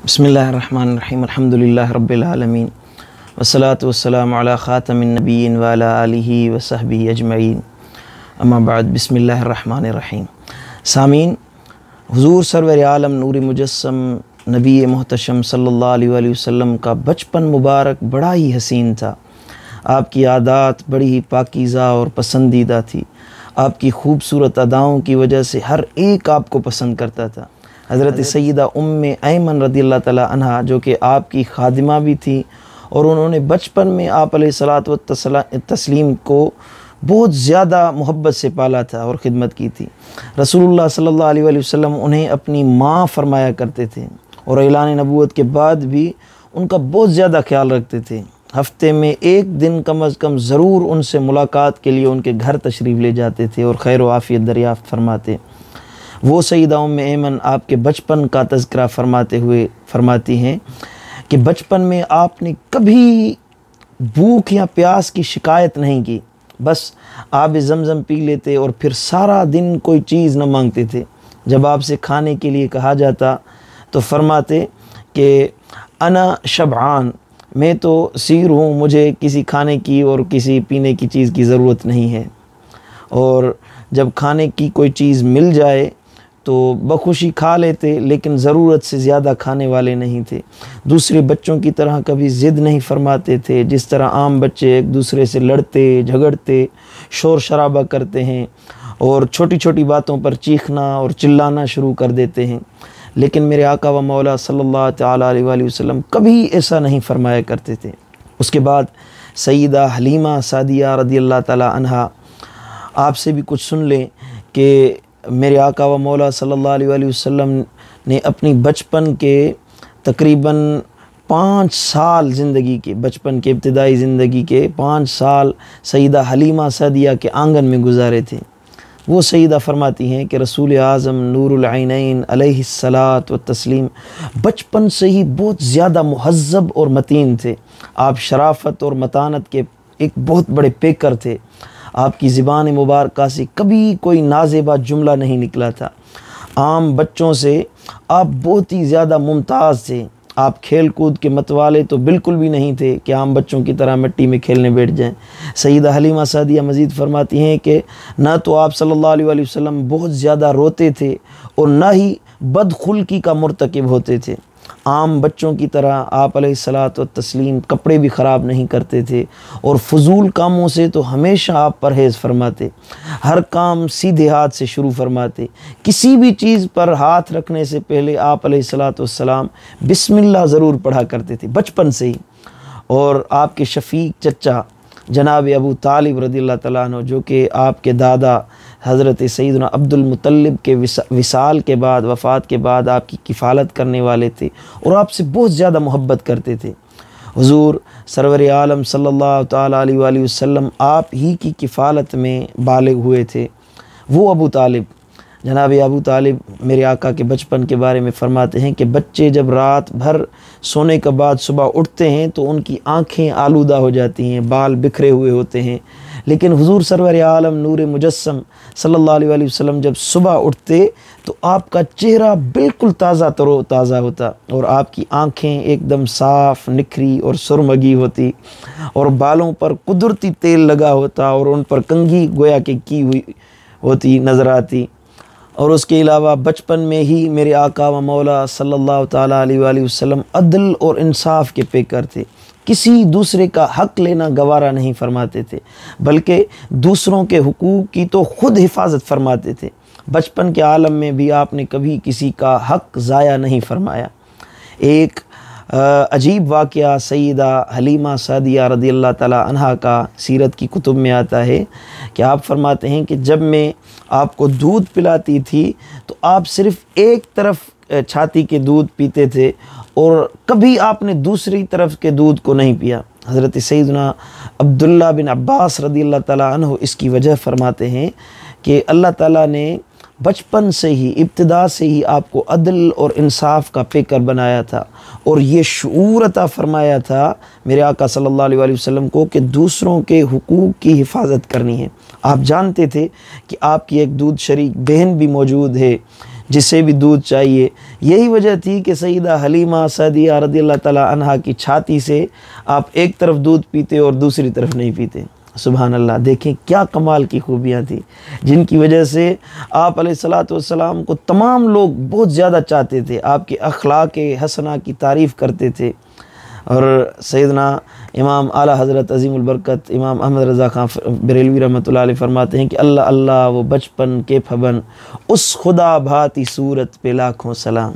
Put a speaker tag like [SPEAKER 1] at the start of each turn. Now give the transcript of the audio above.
[SPEAKER 1] बिस्मिल्लाहिर्रहमानिर्रहीम अल्हम्दुलिल्लाहि रब्बिल आलमीन वस्सलातु वस्सलामु अला खातमिन नबिय्यिन व अला आलिहि व सहबिहि अजमईन अम्मा बाद बिस्मिल्लाहिर्रहमानिर्रहीम। सामीन, हुज़ूर सरवर आलम नूर मुजस्सम नबी मुहतशम सल्लल्लाहु अलैहि वसल्लम का बचपन मुबारक बड़ा ही हसीन था। आपकी आदत बड़ी ही पाकीज़ा और पसंदीदा थी। आपकी खूबसूरत अदाओं की वजह से हर एक आपको पसंद करता था। हज़रत सैयदा उम्मे ऐमन रज़ियल्लाहु तआला अन्हा, जो कि आपकी खादिमा भी थी और उन्होंने बचपन में आप अलैहिस्सलातु वत्तस्लीम को बहुत ज़्यादा मोहब्बत से पाला था और ख़िदमत की थी। रसूलुल्लाह सल्लल्लाहु अलैहि वसल्लम उन्हें अपनी माँ फरमाया करते थे और ऐलान नबूवत के बाद भी उनका बहुत ज़्यादा ख्याल रखते थे। हफ्ते में एक दिन कम अज़ कम ज़रूर उनसे मुलाकात के लिए उनके घर तशरीफ़ ले जाते थे और खैर व आफ़ियत दरियाफ़्त फरमाते। वो सैयदा उम्मे ऐमन आपके बचपन का तज़किरा फरमाते हुए फरमाती हैं कि बचपन में आपने कभी भूख या प्यास की शिकायत नहीं की, बस आब ज़मज़म पी लेते और फिर सारा दिन कोई चीज़ न मांगते थे। जब आपसे खाने के लिए कहा जाता तो फरमाते कि अना शबआन, मैं तो सीर हूँ, मुझे किसी खाने की और किसी पीने की चीज़ की ज़रूरत नहीं है। और जब खाने की कोई चीज़ मिल जाए तो बखुशी खा लेते, लेकिन ज़रूरत से ज़्यादा खाने वाले नहीं थे। दूसरे बच्चों की तरह कभी ज़िद नहीं फरमाते थे। जिस तरह आम बच्चे एक दूसरे से लड़ते झगड़ते शोर शराबा करते हैं और छोटी छोटी बातों पर चीखना और चिल्लाना शुरू कर देते हैं, लेकिन मेरे आका व मौला सल्लल्लाहु तआला अलैहि वसल्लम कभी ऐसा नहीं फरमाया करते थे। उसके बाद सैयदा हलीमा सादिया रज़ियल्लाहु तआला अन्हा, आपसे भी कुछ सुन लें कि मेरे आका व मौला सल्लल्लाहु अलैहि वसल्लम ने अपनी बचपन के तकरीबन 5 साल ज़िंदगी के, बचपन के इब्तिदाई ज़िंदगी के 5 साल सैयदा हलीमा सादिया के आंगन में गुजारे थे। वो सैयदा फरमाती हैं कि रसूल आज़म नूरुल ऐनैन अलैहिस्सलातु वत्तस्लीम बचपन से ही बहुत ज़्यादा मुहज़्ज़ब और मतीन थे। आप शराफत और मतानत के एक बहुत बड़े पेकर थे। आपकी ज़िबान मुबारका से कभी कोई नाज़ेबा जुमला नहीं निकला था। आम बच्चों से आप बहुत ही ज़्यादा मुमताज़ थे। आप खेल कूद के मतवाले तो बिल्कुल भी नहीं थे कि आम बच्चों की तरह मिट्टी में खेलने बैठ जाएं। सैयदा हलीमा सादिया मज़ीद फरमाती हैं कि न तो आप सल्लल्लाहु अलैहि वसल्लम बहुत ज़्यादा रोते थे और न ही बदखुल्की का मुर्तकिब होते थे। आम बच्चों की तरह आप अलैहिस्सलातु वत्तस्लीम कपड़े भी ख़राब नहीं करते थे और फजूल कामों से तो हमेशा आप परहेज़ फरमाते। हर काम सीधे हाथ से शुरू फरमाते। किसी भी चीज़ पर हाथ रखने से पहले आप अलैहिस्सलातु वस्सलाम बिस्मिल्लाह ज़रूर पढ़ा करते थे बचपन से ही। और आपके शफ़ीक चचा जनाब अबू तालिब रज़ियल्लाहु तआला अन्हु, जो कि आपके दादा हज़रत सैयदना अब्दुल मुत्तलिब के विसाल के बाद, वफ़ात के बाद आपकी किफ़ालत करने वाले थे और आपसे बहुत ज़्यादा मोहब्बत करते थे। हुज़ूर सरवर आलम सल्लल्लाहु तआला अलैहि वसल्लम आप ही की किफ़ालत में बालिग़ हुए थे। वो अबू तालिब, जनाब अबू तालिब मेरे आका के बचपन के बारे में फ़रमाते हैं कि बच्चे जब रात भर सोने के बाद सुबह उठते हैं तो उनकी आँखें आलूदा हो जाती हैं, बाल बिखरे हुए होते हैं, लेकिन हुज़ूर सरवर आलम नूर मुजस्सम सल्लल्लाहु अलैहि वसल्लम जब सुबह उठते तो आपका चेहरा बिल्कुल ताज़ा तरो ताज़ा होता और आपकी आँखें एकदम साफ़ निखरी और सुरमगी होती और बालों पर कुदरती तेल लगा होता और उन पर कंघी गोया के की हुई होती नज़र आती। और उसके अलावा बचपन में ही मेरे आका व मौला सल्लल्लाहु तआला अलैहि वसल्लम अदल और इंसाफ के पेकर थे। किसी दूसरे का हक़ लेना गवारा नहीं फरमाते थे, बल्कि दूसरों के हुकूक की तो ख़ुद हिफाजत फरमाते थे। बचपन के आलम में भी आपने कभी किसी का हक़ ज़ाया नहीं फरमाया। एक अजीब वाक़या सैयदा हलीमा सादिया रज़ियल्लाहु तआला अन्हा का सीरत की कुतुब में आता है कि आप फरमाते हैं कि जब मैं आपको दूध पिलाती थी तो आप सिर्फ़ एक तरफ छाती के दूध पीते थे और कभी आपने दूसरी तरफ के दूध को नहीं पिया। हज़रत सैयदना अब्दुल्ला बिन अब्बास रज़ियल्लाहु तआला अन्हु इसकी वजह फरमाते हैं कि अल्लाह ताला ने बचपन से ही, इब्तिदा से ही आपको अदल और इंसाफ का पेकर बनाया था और ये शऊर अता फरमाया था मेरे आका सल्लल्लाहु अलैहि वसल्लम को कि दूसरों के हुकूक की हिफाजत करनी है। आप जानते थे कि आपकी एक दूध शरीक बहन भी मौजूद है जिसे भी दूध चाहिए। यही वजह थी कि सईदा हलीमा सदिया रज़ियल्लाहु ताला अन्हा की छाती से आप एक तरफ दूध पीते और दूसरी तरफ नहीं पीते। सुभान अल्लाह, देखें क्या कमाल की खूबियाँ थी जिनकी वजह से आप अलैहिस्सलातु वस्सलाम को तमाम लोग बहुत ज़्यादा चाहते थे, आपके अखलाक हसना की तारीफ़ करते थे। और सैयदना इमाम आला हज़रत अज़ीमुल बरकत इमाम अहमद रज़ा खां बरेलवी रहमतुल्लाह अलैह फरमाते हैं कि अल्लाह अल्लाह वो बचपन के फबन, उस खुदा भाती सूरत पे लाखों सलाम।